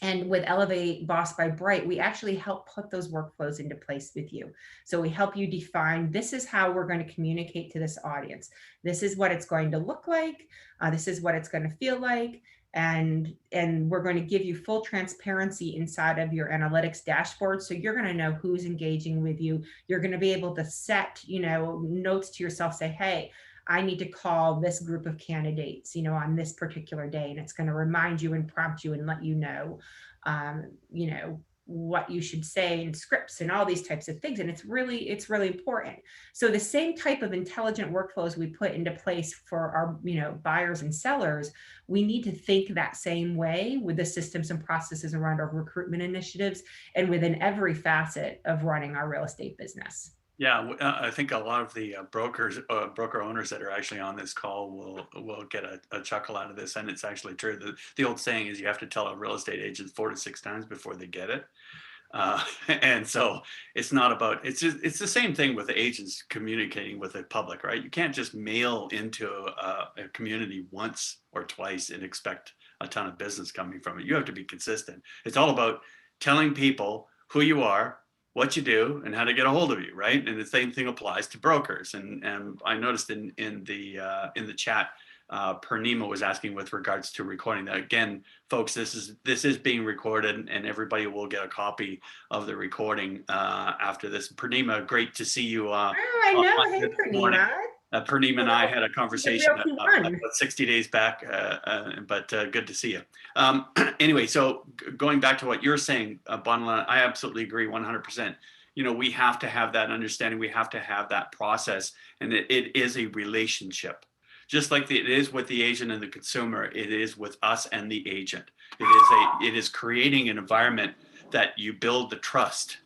And with Elevate Boss by Bright, we actually help put those workflows into place with you. So we help you define, this is how we're going to communicate to this audience. This is what it's going to look like. This is what it's going to feel like. And we're going to give you full transparency inside of your analytics dashboard. So you're going to know who's engaging with you. You're going to be able to set, you know, notes to yourself, say, hey, I need to call this group of candidates, you know, on this particular day. And it's going to remind you and prompt you and let you know, you know, what you should say in scripts and all these types of things. And it's really important. So the same type of intelligent workflows we put into place for our, you know, buyers and sellers, we need to think that same way with the systems and processes around our recruitment initiatives and within every facet of running our real estate business. Yeah, I think a lot of the broker owners that are actually on this call will get a chuckle out of this, and it's actually true. The old saying is you have to tell a real estate agent 4 to 6 times before they get it. And so it's not about, it's the same thing with the agents communicating with the public, right? You can't just mail into a community once or twice and expect a ton of business coming from it. You have to be consistent. It's all about telling people who you are, what you do, and how to get a hold of you, right? And the same thing applies to brokers. And I noticed in the chat, Purnima was asking with regards to recording that. Again, folks, this is being recorded, and everybody will get a copy of the recording after this. Purnima, great to see you. Oh, I know. Hey, Purnima. Purnima and I had a conversation about 60 days back, but good to see you. Anyway, so going back to what you're saying, Bondilyn, I absolutely agree 100%. You know, we have to have that understanding. We have to have that process, and it is a relationship. Just like it is with the agent and the consumer, it is with us and the agent. It is creating an environment that you build the trust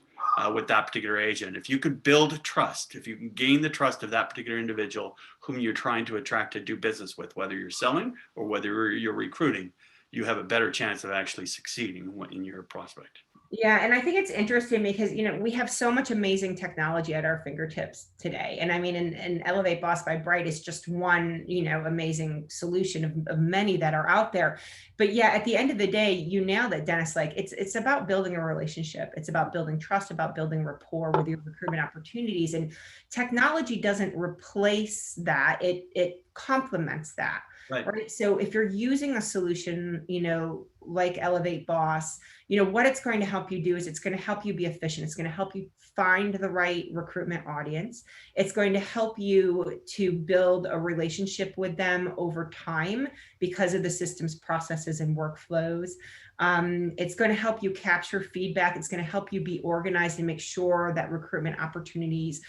with that particular agent. If you could build trust, if you can gain the trust of that particular individual whom you're trying to attract to do business with, whether you're selling or whether you're recruiting, you have a better chance of actually succeeding in your prospect. Yeah, and I think it's interesting because, you know, we have so much amazing technology at our fingertips today. And I mean, and Elevate Boss by Bright is just one, you know, amazing solution of many that are out there. But yeah, at the end of the day, you nailed it, Dennis. Like it's about building a relationship. It's about building trust, about building rapport with your recruitment opportunities. And technology doesn't replace that. It complements that. Right. So if you're using a solution, you know, like Elevate Boss, you know, what it's going to help you do is it's going to help you be efficient. It's going to help you find the right recruitment audience. It's going to help you to build a relationship with them over time because of the systems, processes, and workflows. It's going to help you capture feedback. It's going to help you be organized and make sure that recruitment opportunities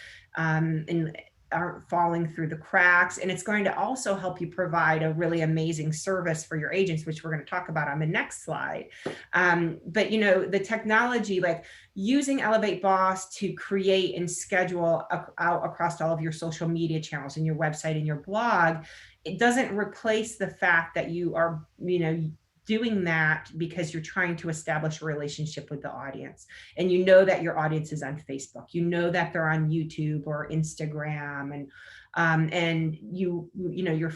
aren't falling through the cracks. And it's going to also help you provide a really amazing service for your agents, which we're going to talk about on the next slide. But, you know, the technology, like using Elevate Boss to create and schedule out across all of your social media channels and your website and your blog, it doesn't replace the fact that you are, you know, doing that because you're trying to establish a relationship with the audience. And you know that your audience is on Facebook, you know that they're on YouTube or Instagram, and you know,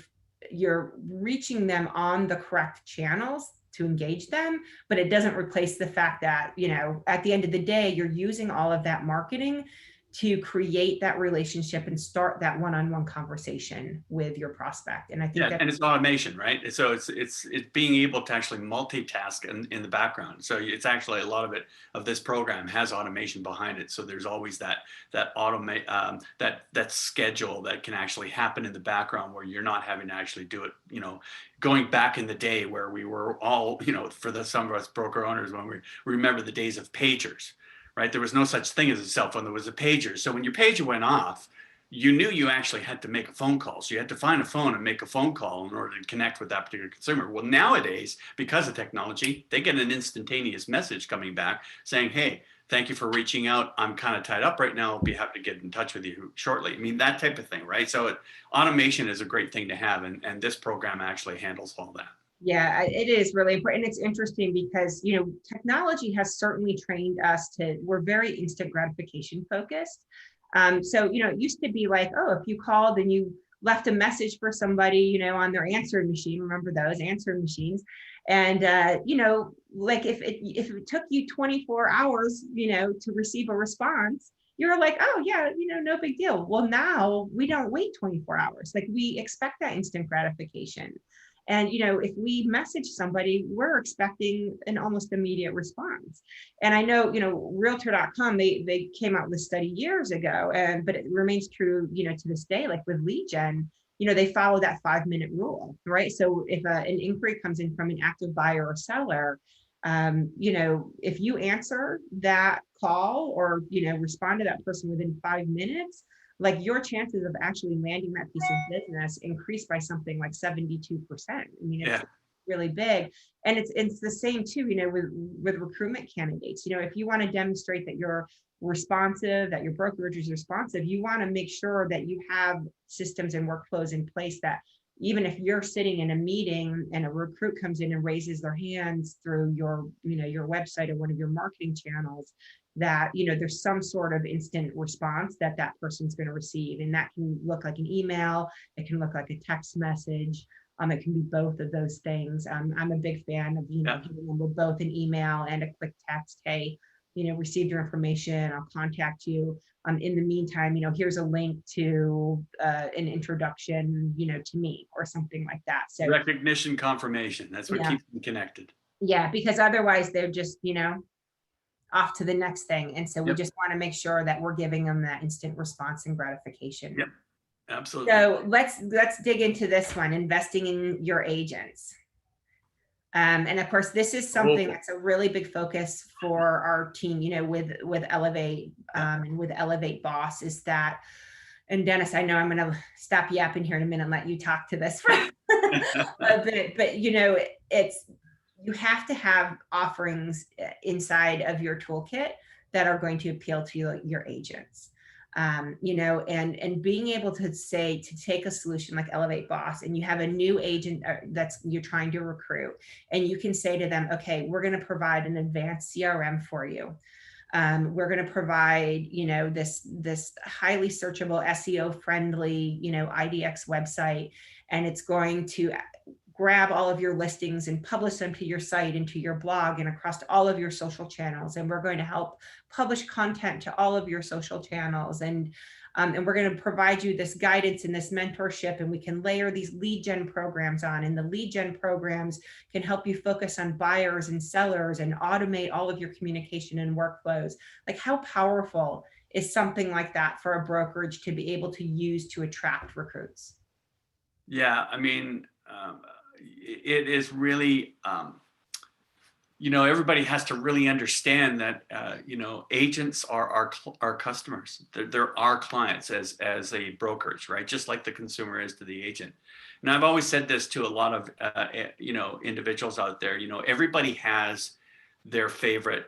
you're reaching them on the correct channels to engage them, but it doesn't replace the fact that, you know, at the end of the day, you're using all of that marketing to create that relationship and start that one-on-one conversation with your prospect. And I think Yeah, and it's automation, right? So it's being able to actually multitask in the background. So it's actually a lot of it of this program has automation behind it. So there's always that automate that schedule that can actually happen in the background where you're not having to actually do it. Going back in the day where we were all, for some of us broker owners, when we remember the days of pagers, right? There was no such thing as a cell phone. There was a pager. So when your pager went off, you knew you actually had to make a phone call. So you had to find a phone and make a phone call in order to connect with that particular consumer. Well, nowadays, because of technology, they get an instantaneous message coming back saying, hey, thank you for reaching out. I'm kind of tied up right now. I'll be happy to get in touch with you shortly. I mean, that type of thing, right? So automation is a great thing to have. And this program actually handles all that. Yeah, it is really important. It's interesting because, technology has certainly trained us we're very instant gratification focused. So, it used to be like, oh, if you called and you left a message for somebody, on their answering machine, remember those answering machines? And, like if it took you 24 hours, to receive a response, you're like, oh yeah, no big deal. Well, now we don't wait 24 hours. Like we expect that instant gratification. And, if we message somebody, we're expecting an almost immediate response. And I know, realtor.com, they came out with a study years ago, but it remains true, to this day, like with lead gen, they follow that 5-minute rule, right? So if an inquiry comes in from an active buyer or seller, if you answer that call or, respond to that person within 5 minutes, like your chances of actually landing that piece of business increased by something like 72%. I mean, it's really big. And it's the same too, with recruitment candidates. If you want to demonstrate that you're responsive, that your brokerage is responsive, you want to make sure that you have systems and workflows in place that even if you're sitting in a meeting and a recruit comes in and raises their hands through your website or one of your marketing channels, that there's some sort of instant response that person's going to receive. And that can look like an email, it can look like a text message, it can be both of those things. I'm a big fan of giving them both an email and a quick text. Hey, received your information, I'll contact you. In the meantime, here's a link to an introduction, to me or something like that. So recognition confirmation, that's what keeps them connected. Yeah, because otherwise they're just, off to the next thing. And so we just want to make sure that we're giving them that instant response and gratification. Yep, absolutely. So let's dig into this one, investing in your agents. And of course, this is something that's a really big focus for our team, with Elevate and with Elevate Boss is that, and Dennis, I know I'm going to stop yapping here in a minute and let you talk to this for a bit, but you have to have offerings inside of your toolkit that are going to appeal to your agents. And being able to take a solution like Elevate Boss, and you have a new agent you're trying to recruit, and you can say to them, okay, we're going to provide an advanced CRM for you. We're going to provide, this highly searchable, SEO friendly, IDX website, and it's going to grab all of your listings and publish them to your site and to your blog and across all of your social channels. And we're going to help publish content to all of your social channels. And we're going to provide you this guidance and this mentorship, and we can layer these lead gen programs on. And the lead gen programs can help you focus on buyers and sellers and automate all of your communication and workflows. Like, how powerful is something like that for a brokerage to be able to use to attract recruits? Yeah, I mean, it is really, everybody has to really understand that, agents are our customers. They're our clients as a brokerage, right? Just like the consumer is to the agent. And I've always said this to a lot of, individuals out there, everybody has their favorite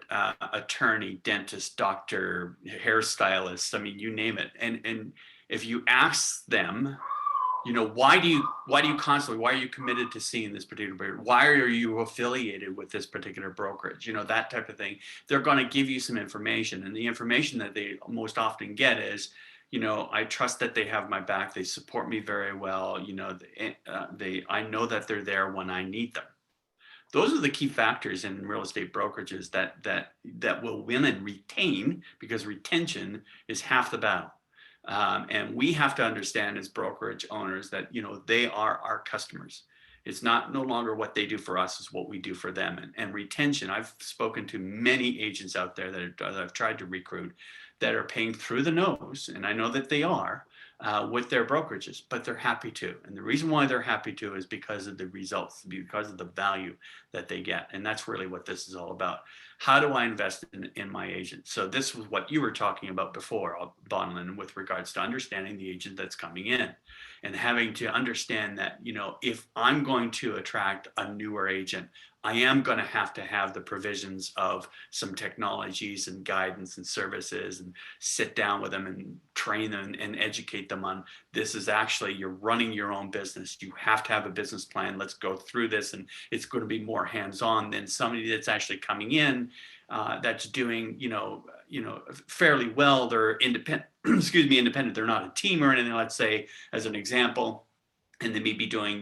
attorney, dentist, doctor, hairstylist. I mean, you name it. And if you ask them, why are you committed to seeing this particular brokerage? Why are you affiliated with this particular brokerage? That type of thing. They're going to give you some information, and the information that they most often get is, I trust that they have my back. They support me very well. I know that they're there when I need them. Those are the key factors in real estate brokerages that will win and retain, because retention is half the battle. And we have to understand as brokerage owners that, they are our customers. It's not no longer what they do for us, is what we do for them. And retention, I've spoken to many agents out there that I've tried to recruit that are paying through the nose, and I know that they are, with their brokerages, but they're happy to. And the reason why they're happy to is because of the results, because of the value that they get. And that's really what this is all about. How do I invest in my agent? So this was what you were talking about before, Bondilyn, with regards to understanding the agent that's coming in and having to understand that, if I'm going to attract a newer agent, I am going to have the provisions of some technologies and guidance and services, and sit down with them and train them and educate them on, this is actually, you're running your own business. You have to have a business plan. Let's go through this. And it's going to be more hands-on than somebody that's actually coming in, that's doing, fairly well. They're independent, independent. They're not a team or anything, let's say, as an example, and they may be doing,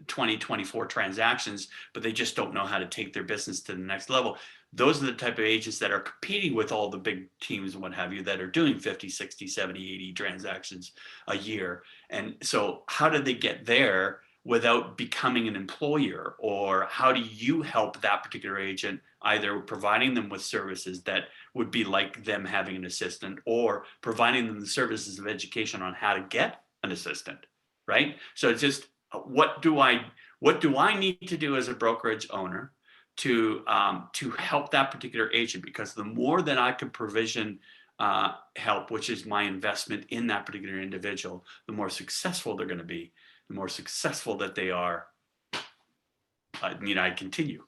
20, 24 transactions, but they just don't know how to take their business to the next level. Those are the type of agents that are competing with all the big teams and what have you, that are doing 50, 60, 70, 80 transactions a year. And so how do they get there without becoming an employer? Or how do you help that particular agent, either providing them with services that would be like them having an assistant, or providing them the services of education on how to get an assistant, right? So it's just, what do I need to do as a brokerage owner to help that particular agent? Because the more that I can provision help, which is my investment in that particular individual, the more successful they're going to be, the more successful that they are. I continue.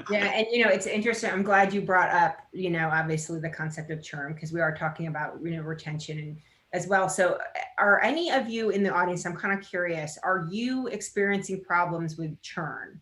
Yeah, and it's interesting. I'm glad you brought up, obviously the concept of churn, because we are talking about, retention as well. So are any of you in the audience, I'm kind of curious, are you experiencing problems with churn?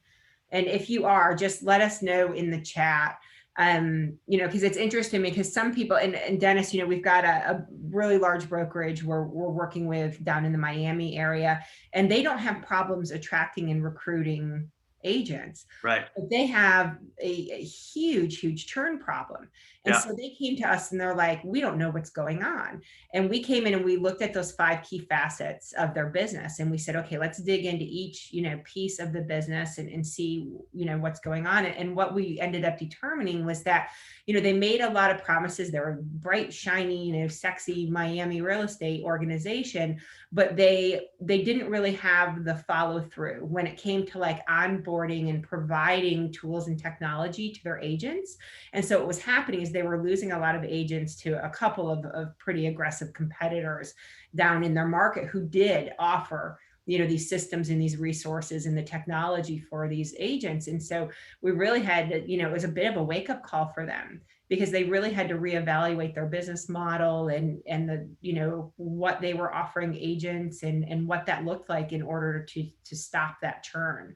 And if you are, just let us know in the chat. Because it's interesting, because some people, and Dennis, we've got a really large brokerage we're working with down in the Miami area, and they don't have problems attracting and recruiting agents, Right. but they have a huge churn problem. And so they came to us and they're like, we don't know what's going on. And we came in and we looked at those 5 key facets of their business, and we said, okay, let's dig into each, piece of the business and see, what's going on. And what we ended up determining was that, they made a lot of promises. They were bright, shiny, sexy Miami real estate organization, but they didn't really have the follow through when it came to like onboarding and providing tools and technology to their agents. And so what was happening is they were losing a lot of agents to a couple of pretty aggressive competitors down in their market who did offer these systems and these resources and the technology for these agents. And so we really had to, it was a bit of a wake-up call for them, because they really had to reevaluate their business model and the, what they were offering agents and what that looked like in order to stop that churn.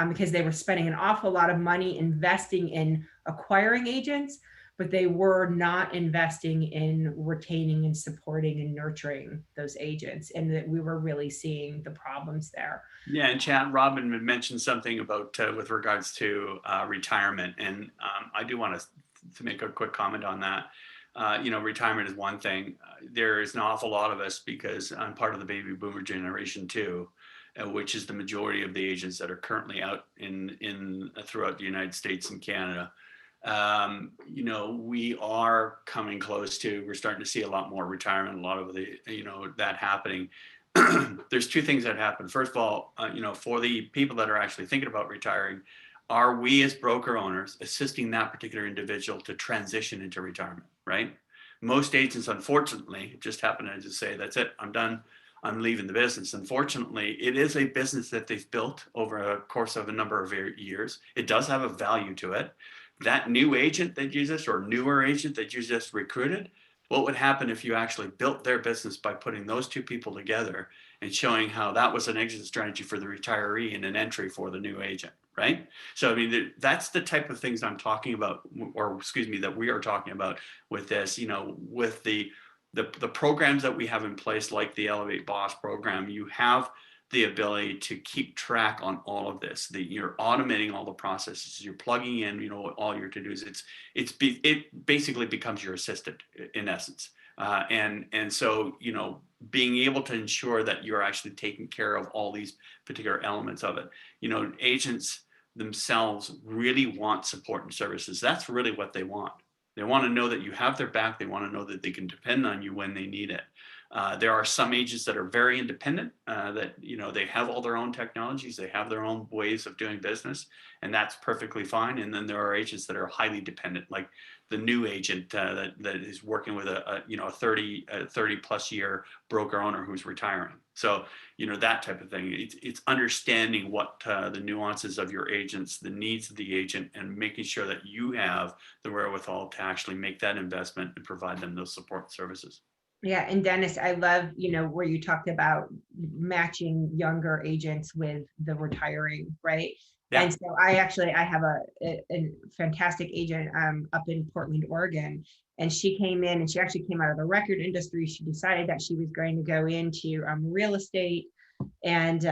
Because they were spending an awful lot of money investing in acquiring agents, but they were not investing in retaining and supporting and nurturing those agents. And that we were really seeing the problems there. Yeah, and chat, Robin had mentioned something about with regards to retirement. And I do want to make a quick comment on that. Retirement is one thing. There is an awful lot of us, because I'm part of the baby boomer generation too, which is the majority of the agents that are currently out in throughout the United States and Canada. We are coming close to, we're starting to see a lot more retirement, a lot of the, that happening. There's 2 things that happen. First of all, for the people that are actually thinking about retiring, are we as broker owners assisting that particular individual to transition into retirement, right? Most agents, unfortunately, just happen to just say, that's it, I'm done, I'm leaving the business. Unfortunately, it is a business that they've built over a course of a number of years. It does have a value to it. That new agent that you just, or newer agent that you just recruited, what would happen if you actually built their business by putting those 2 people together and showing how that was an exit strategy for the retiree and an entry for the new agent, right? So, that's the type of things I'm talking about, or that we are talking about with this, with the programs that we have in place, like the Elevate Boss program. You have the ability to keep track on all of this, that you're automating all the processes, you're plugging in, all your to-dos. It basically becomes your assistant in essence. And so, being able to ensure that you're actually taking care of all these particular elements of it. Agents themselves really want support and services. That's really what they want. They want to know that you have their back. They want to know that they can depend on you when they need it. There are some agents that are very independent, that they have all their own technologies, they have their own ways of doing business, and that's perfectly fine. And then there are agents that are highly dependent, like the new agent that is working with a 30 plus year broker owner who's retiring. So that type of thing. It's understanding what the nuances of your agents, the needs of the agent, and making sure that you have the wherewithal to actually make that investment and provide them those support services. Yeah. And Dennis, I love, where you talked about matching younger agents with the retiring, right? Yeah. And so I have a fantastic agent up in Portland, Oregon, and she came in and she actually came out of the record industry. She decided that she was going to go into real estate and,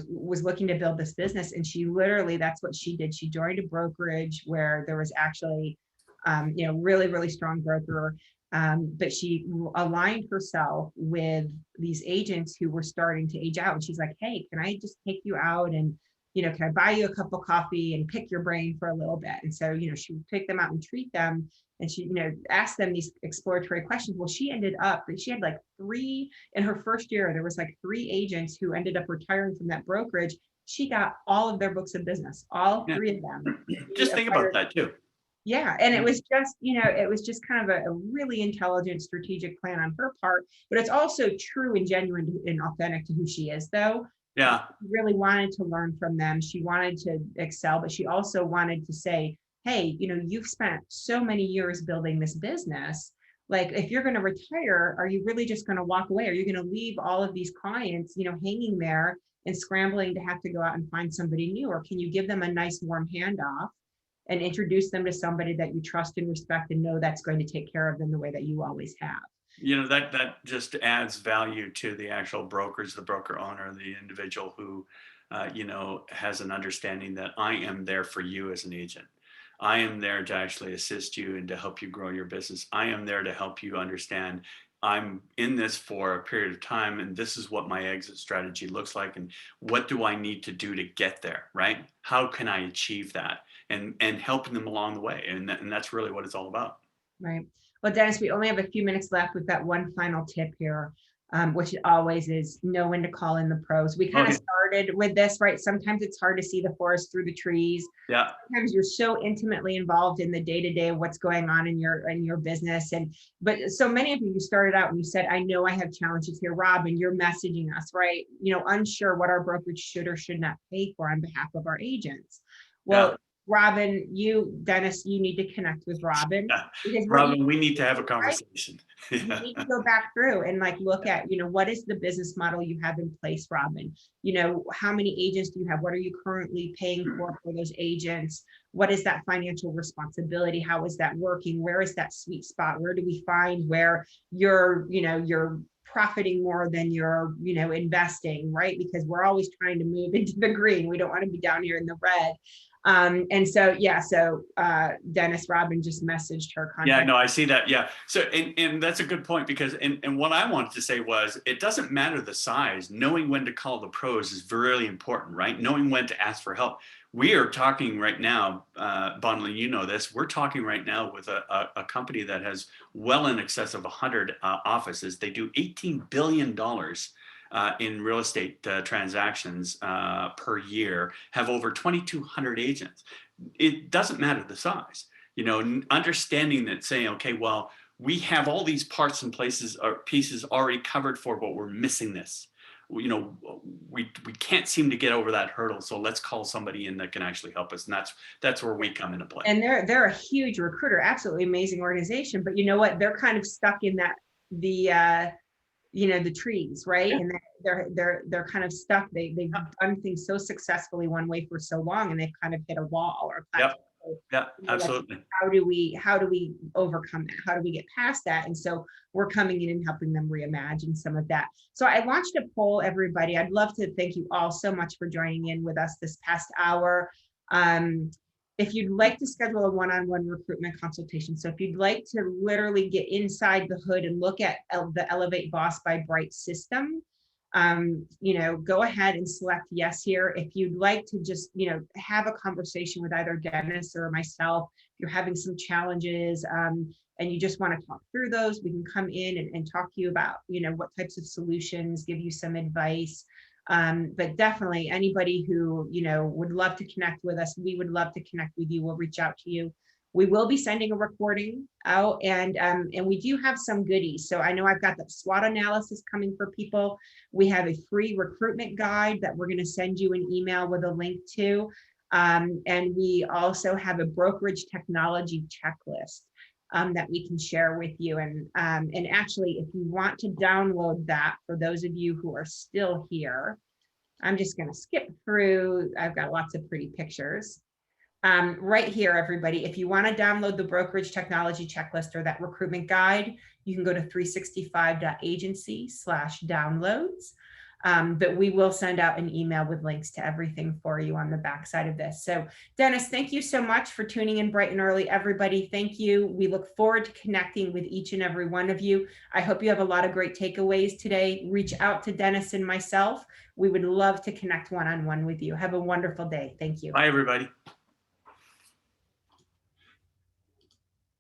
was looking to build this business. And she literally, that's what she did. She joined a brokerage where there was actually, really, really strong broker. But she aligned herself with these agents who were starting to age out. And she's like, hey, can I just take you out and, can I buy you a cup of coffee and pick your brain for a little bit? And so, she would pick them out and treat them. And she, asked them these exploratory questions. Well, she had like three in her first year. There was like 3 agents who ended up retiring from that brokerage. She got all of their books of business, all 3 of them. Just think about that too. Yeah. And it was just kind of a really intelligent strategic plan on her part, but it's also true and genuine and authentic to who she is, though. Yeah. She really wanted to learn from them. She wanted to excel, but she also wanted to say, hey, you've spent so many years building this business. Like, if you're going to retire, are you really just going to walk away? Are you going to leave all of these clients, hanging there and scrambling to have to go out and find somebody new? Or can you give them a nice warm handoff and introduce them to somebody that you trust and respect and know that's going to take care of them the way that you always have? That just adds value to the actual brokers, the broker owner, the individual who, has an understanding that I am there for you as an agent. I am there to actually assist you and to help you grow your business. I am there to help you understand I'm in this for a period of time, and this is what my exit strategy looks like, and what do I need to do to get there, right? How can I achieve that? And helping them along the way. And that's really what it's all about. Right. Well, Dennis, we only have a few minutes left. We've got one final tip here, which always is know when to call in the pros. We kind of started with this, right? Sometimes it's hard to see the forest through the trees. Yeah. Sometimes you're so intimately involved in the day-to-day of what's going on in your business. But so many of you started out and you said, I know I have challenges here, Rob, and you're messaging us, right? Unsure what our brokerage should or should not pay for on behalf of our agents. Well, yeah. Robin, Dennis, you need to connect with Robin. Because Robin, we need to have a conversation. You need to go back through and look at, what is the business model you have in place, Robin? How many agents do you have? What are you currently paying for those agents? What is that financial responsibility? How is that working? Where is that sweet spot? Where do we find where you're profiting more than you're, investing, right? Because we're always trying to move into the green. We don't want to be down here in the red. And so, Dennis, Robin just messaged her contact. Yeah, no, I see that. Yeah. So, and that's a good point, because, and what I wanted to say was, it doesn't matter the size. Knowing when to call the pros is really important, right? Knowing when to ask for help. We are talking right now, Bondilyn, this, we're talking right now with a company that has well in excess of 100 offices. They do $18 billion in real estate transactions per year, have over 2,200 agents. It doesn't matter the size, understanding that, saying, okay, well, we have all these parts and places or pieces already covered for, but we're missing this. We can't seem to get over that hurdle. So let's call somebody in that can actually help us. And that's where we come into play. And they're a huge recruiter, absolutely amazing organization. But you know what? They're kind of stuck in the trees, right? Yeah. And they're kind of stuck. They've done things so successfully one way for so long, and they've kind of hit a wall or plateau. Yep. Yeah, Like, absolutely. how do we overcome that? How do we get past that? And so we're coming in and helping them reimagine some of that. So I launched a poll, everybody. I'd love to thank you all so much for joining in with us this past hour. If you'd like to schedule a one-on-one recruitment consultation, so if you'd like to literally get inside the hood and look at the Elevate Boss by Bright system, go ahead and select yes here. If you'd like to just, have a conversation with either Dennis or myself, if you're having some challenges, and you just want to talk through those, we can come in and talk to you about, what types of solutions, give you some advice. But definitely anybody who, would love to connect with us, we would love to connect with you. We'll reach out to you. We will be sending a recording out, and we do have some goodies. So I know I've got the SWOT analysis coming for people. We have a free recruitment guide that we're going to send you an email with a link to. And we also have a brokerage technology checklist that we can share with you. And actually, if you want to download that, for those of you who are still here, I'm just going to skip through. I've got lots of pretty pictures. Right here, everybody, if you want to download the brokerage technology checklist or that recruitment guide, you can go to 365.agency/downloads. But we will send out an email with links to everything for you on the backside of this. So Dennis, thank you so much for tuning in bright and early, everybody. Thank you. We look forward to connecting with each and every one of you. I hope you have a lot of great takeaways today. Reach out to Dennis and myself. We would love to connect one-on-one with you. Have a wonderful day. Thank you. Bye, everybody.